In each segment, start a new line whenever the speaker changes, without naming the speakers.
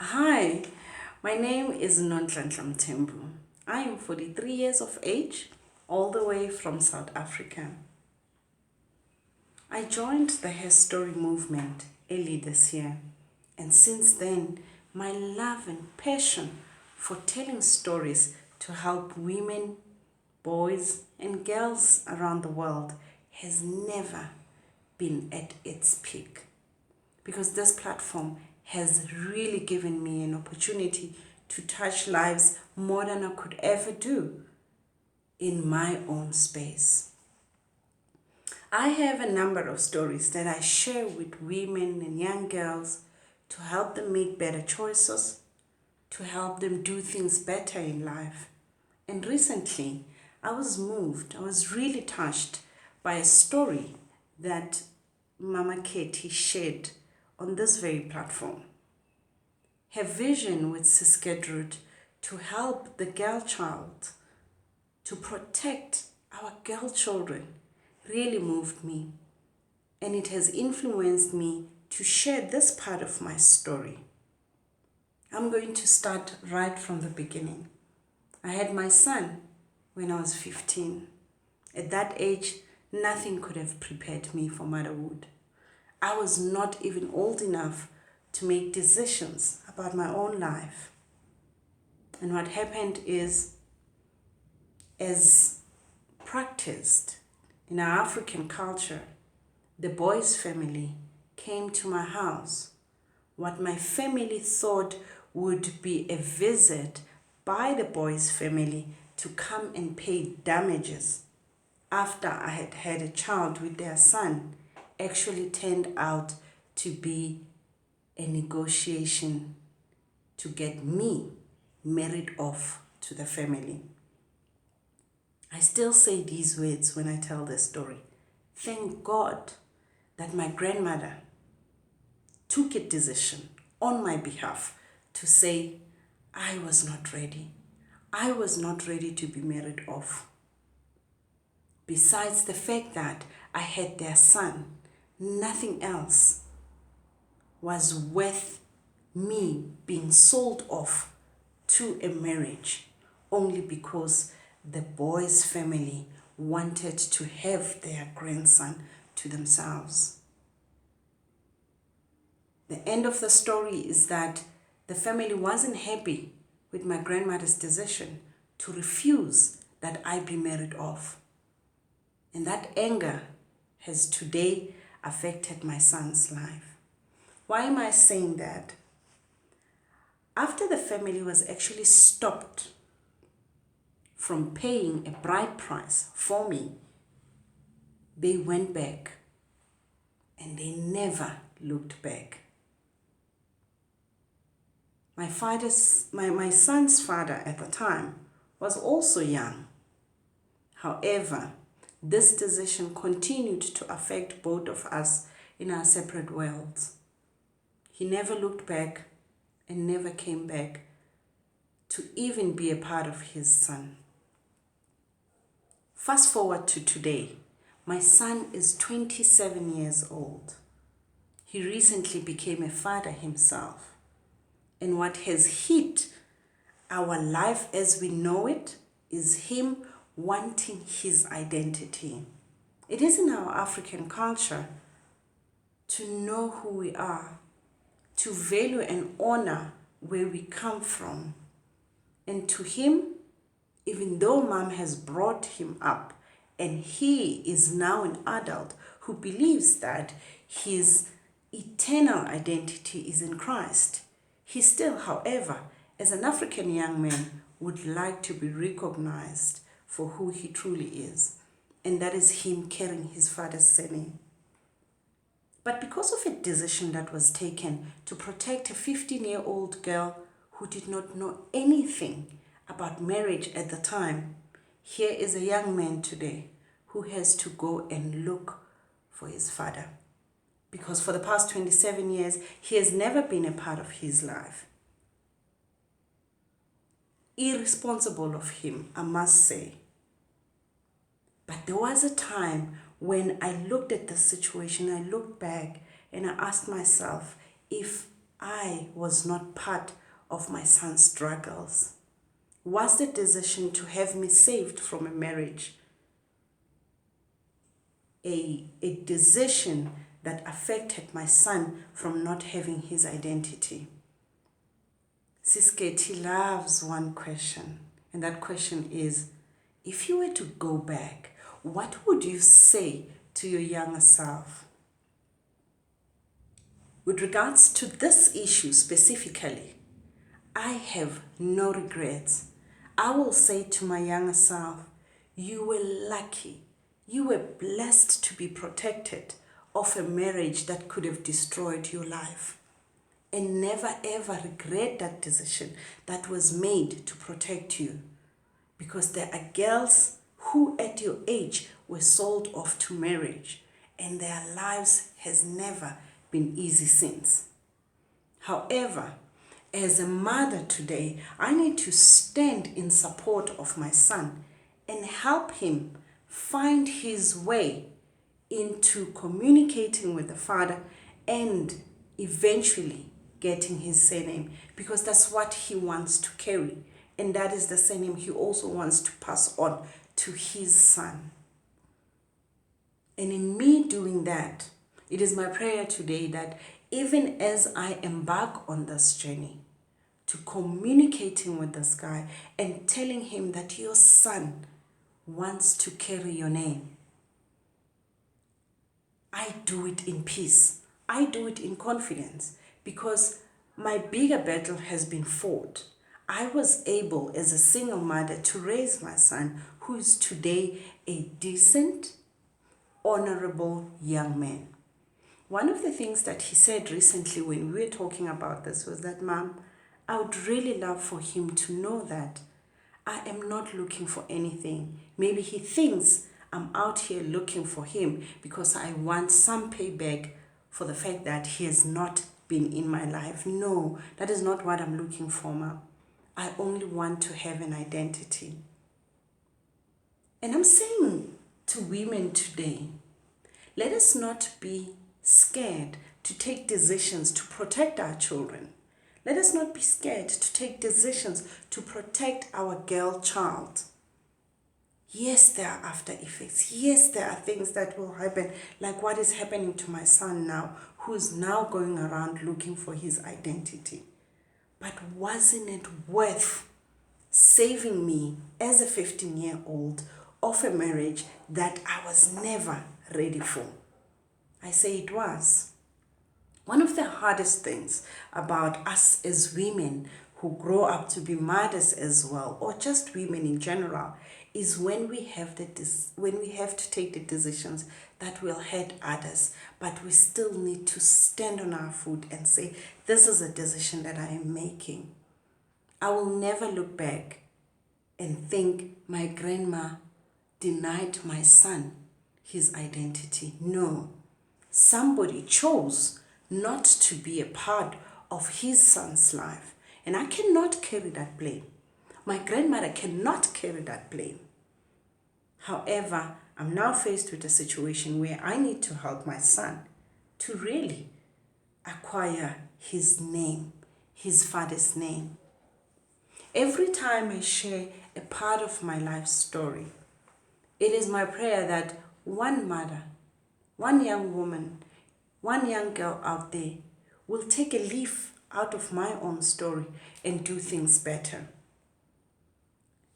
Hi, my name is Wip Mthembu. I am 43 years of age, all the way from South Africa. I joined the Hair Story movement early this year, and since then, my love and passion for telling stories to help women, boys, and girls around the world has never been at its peak, because this platform has really given me an opportunity to touch lives more than I could ever do in my own space. I have a number of stories that I share with women and young girls to help them make better choices, to help them do things better in life. And recently, I was really touched by a story that Mama Katie shared on this very platform. Her vision with Sis Gertrude to help the girl child, to protect our girl children, really moved me, and it has influenced me to share this part of my story. I'm going to start right from the beginning. I had my son when I was 15. At that age, nothing could have prepared me for motherhood. I was not even old enough to make decisions about my own life. And what happened is, as practiced in our African culture, the boy's family came to my house. What my family thought would be a visit by the boy's family to come and pay damages after I had had a child with their son actually turned out to be a negotiation to get me married off to the family. I still say these words when I tell this story. Thank God that my grandmother took a decision on my behalf to say I was not ready. I was not ready to be married off. Besides the fact that I had their son, nothing else was worth me being sold off to a marriage only because the boy's family wanted to have their grandson to themselves. The end of the story is that the family wasn't happy with my grandmother's decision to refuse that I be married off. And that anger has today affected my son's life. Why am I saying that? After the family was actually stopped from paying a bride price for me, they went back and they never looked back. My son's father at the time was also young. However, this decision continued to affect both of us in our separate worlds. He never looked back and never came back to even be a part of his son. Fast forward to today. My son is 27 years old. He recently became a father himself. And what has hit our life as we know it is him wanting his identity. It is in our African culture to know who we are, to value and honor where we come from. And to him, even though mom has brought him up and he is now an adult who believes that his eternal identity is in Christ, he still, however, as an African young man, would like to be recognized for who he truly is. And that is him carrying his father's surname. But because of a decision that was taken to protect a 15-year-old girl who did not know anything about marriage at the time, here is a young man today who has to go and look for his father. Because for the past 27 years, he has never been a part of his life. Irresponsible of him, I must say. But there was a time when I looked at the situation, I looked back and I asked myself if I was not part of my son's struggles? Was the decision to have me saved from a marriage a decision that affected my son from not having his identity? Sis Katie loves one question, and that question is, if you were to go back, what would you say to your younger self? With regards to this issue specifically, I have no regrets. I will say to my younger self, you were lucky. You were blessed to be protected of a marriage that could have destroyed your life. And never ever regret that decision that was made to protect you. Because there are girls who at your age were sold off to marriage and their lives has never been easy since. However, as a mother today, I need to stand in support of my son and help him find his way into communicating with the father and eventually getting his surname, because that's what he wants to carry, and that is the surname he also wants to pass on to his son. And in me doing that, it is my prayer today that even as I embark on this journey to communicating with this guy and telling him that your son wants to carry your name, I do it in peace. I do it in confidence because my bigger battle has been fought. I was able as a single mother to raise my son, who is today a decent, honorable young man. One of the things that he said recently when we were talking about this was that, Mom, I would really love for him to know that I am not looking for anything. Maybe he thinks I'm out here looking for him because I want some payback for the fact that he has not been in my life. No, that is not what I'm looking for, Mom. I only want to have an identity. And I'm saying to women today, let us not be scared to take decisions to protect our children. Let us not be scared to take decisions to protect our girl child. Yes, there are after effects. Yes, there are things that will happen, like what is happening to my son now, who is now going around looking for his identity. But wasn't it worth saving me as a 15-year-old of a marriage that I was never ready for? I say it was. One of the hardest things about us as women who grow up to be mothers as well, or just women in general, is when we have to take the decisions that will hurt others, but we still need to stand on our foot and say, this is a decision that I am making. I will never look back and think my grandma denied my son his identity. No. Somebody chose not to be a part of his son's life. And I cannot carry that blame. My grandmother cannot carry that blame. However, I'm now faced with a situation where I need to help my son to really acquire his name, his father's name. Every time I share a part of my life story, it is my prayer that one mother, one young woman, one young girl out there will take a leaf out of my own story and do things better.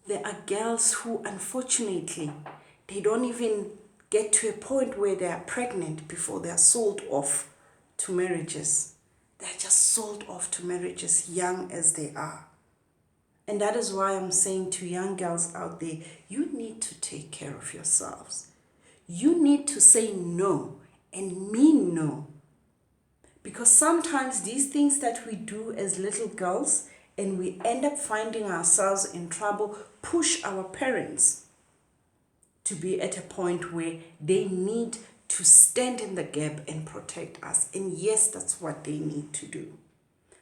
There are girls who, unfortunately, they don't even get to a point where they are pregnant before they are sold off to marriages. They're just sold off to marriages young as they are. And that is why I'm saying to young girls out there, you need to take care of yourselves. You need to say no and mean no. Because sometimes these things that we do as little girls and we end up finding ourselves in trouble push our parents to be at a point where they need to stand in the gap and protect us. And yes, that's what they need to do.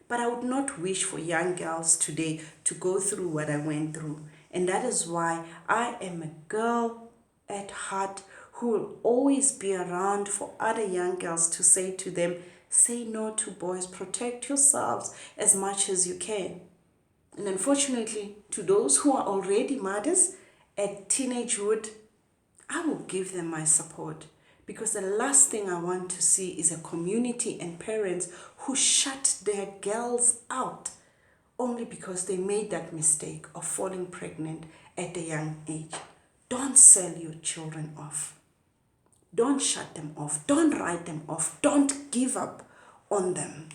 But I would not wish for young girls today to go through what I went through. And that is why I am a girl at heart who will always be around for other young girls to say to them, Say no to boys. Protect yourselves as much as you can. And unfortunately, to those who are already mothers at teenagehood, I will give them my support, because the last thing I want to see is a community and parents who shut their girls out only because they made that mistake of falling pregnant at a young age. Don't sell your children off. Don't shut them off. Don't write them off. Don't give up on them.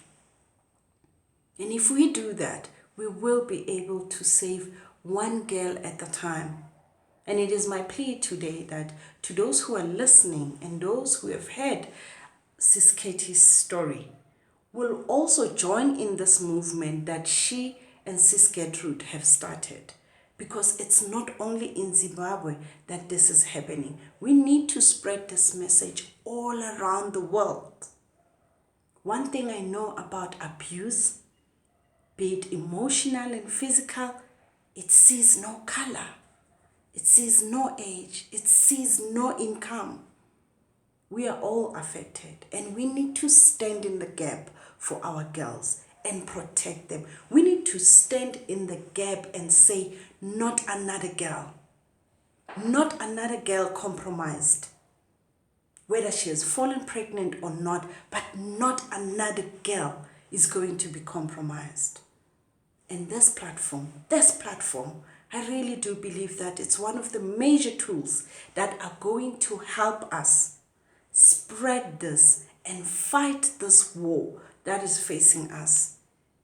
And if we do that, we will be able to save one girl at a time. And it is my plea today that to those who are listening and those who have heard Sis Katie's story will also join in this movement that she and Sis Gertrude have started. Because it's not only in Zimbabwe that this is happening. We need to spread this message all around the world. One thing I know about abuse, be it emotional and physical, it sees no color. It sees no age. It sees no income. We are all affected, and we need to stand in the gap for our girls and protect them. We need to stand in the gap and say, not another girl. Not another girl compromised. Whether she has fallen pregnant or not, but not another girl is going to be compromised. And this platform, I really do believe that it's one of the major tools that are going to help us spread this and fight this war that is facing us.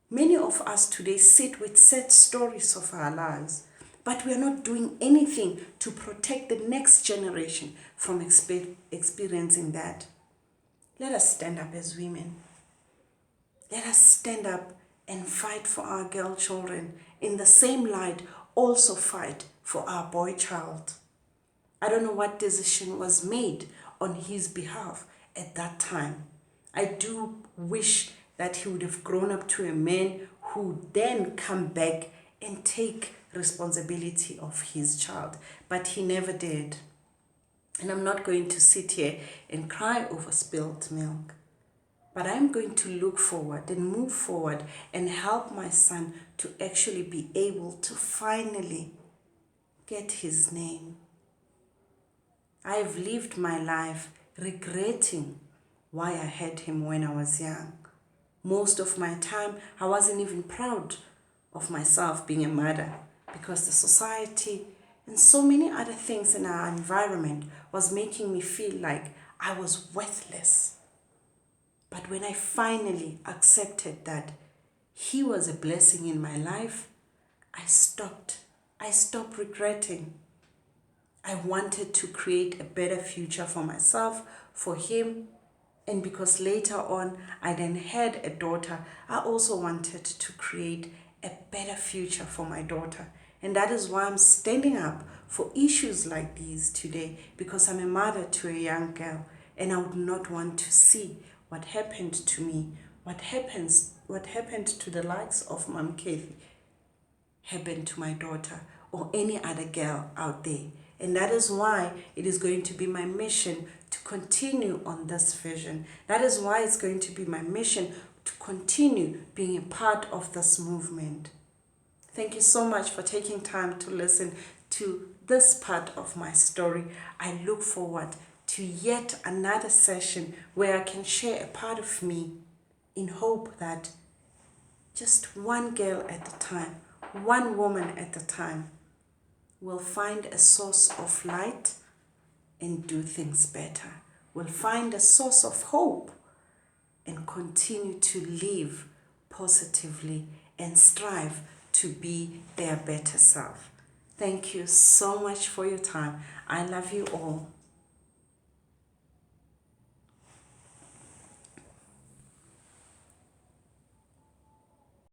Many of us today sit with sad stories of our lives, but we are not doing anything to protect the next generation from experiencing that. Let us stand up as women. Let us stand up and fight for our girl children. In the same light, also fight for our boy child. I don't know what decision was made on his behalf at that time. I do wish that he would have grown up to a man who then come back and take responsibility of his child. But he never did. And I'm not going to sit here and cry over spilled milk. But I'm going to look forward and move forward and help my son to actually be able to finally get his name. I've lived my life regretting why I had him when I was young. Most of my time, I wasn't even proud of myself being a mother, because the society and so many other things in our environment was making me feel like I was worthless. But when I finally accepted that he was a blessing in my life, I stopped regretting. I wanted to create a better future for myself, for him, and because later on I then had a daughter, I also wanted to create a better future for my daughter. And that is why I'm standing up for issues like these today, because I'm a mother to a young girl, and I would not want to see what happened to me, what happened to the likes of Mom Kathy happen to my daughter or any other girl out there. And that is why it is going to be my mission to continue on this vision. That is why it's going to be my mission to continue being a part of this movement. Thank you so much for taking time to listen to this part of my story. I look forward to yet another session where I can share a part of me, in hope that just one girl at a time, one woman at a time, will find a source of light and do things better. Will find a source of hope and continue to live positively and strive to be their better self. Thank you so much for your time. I love you all.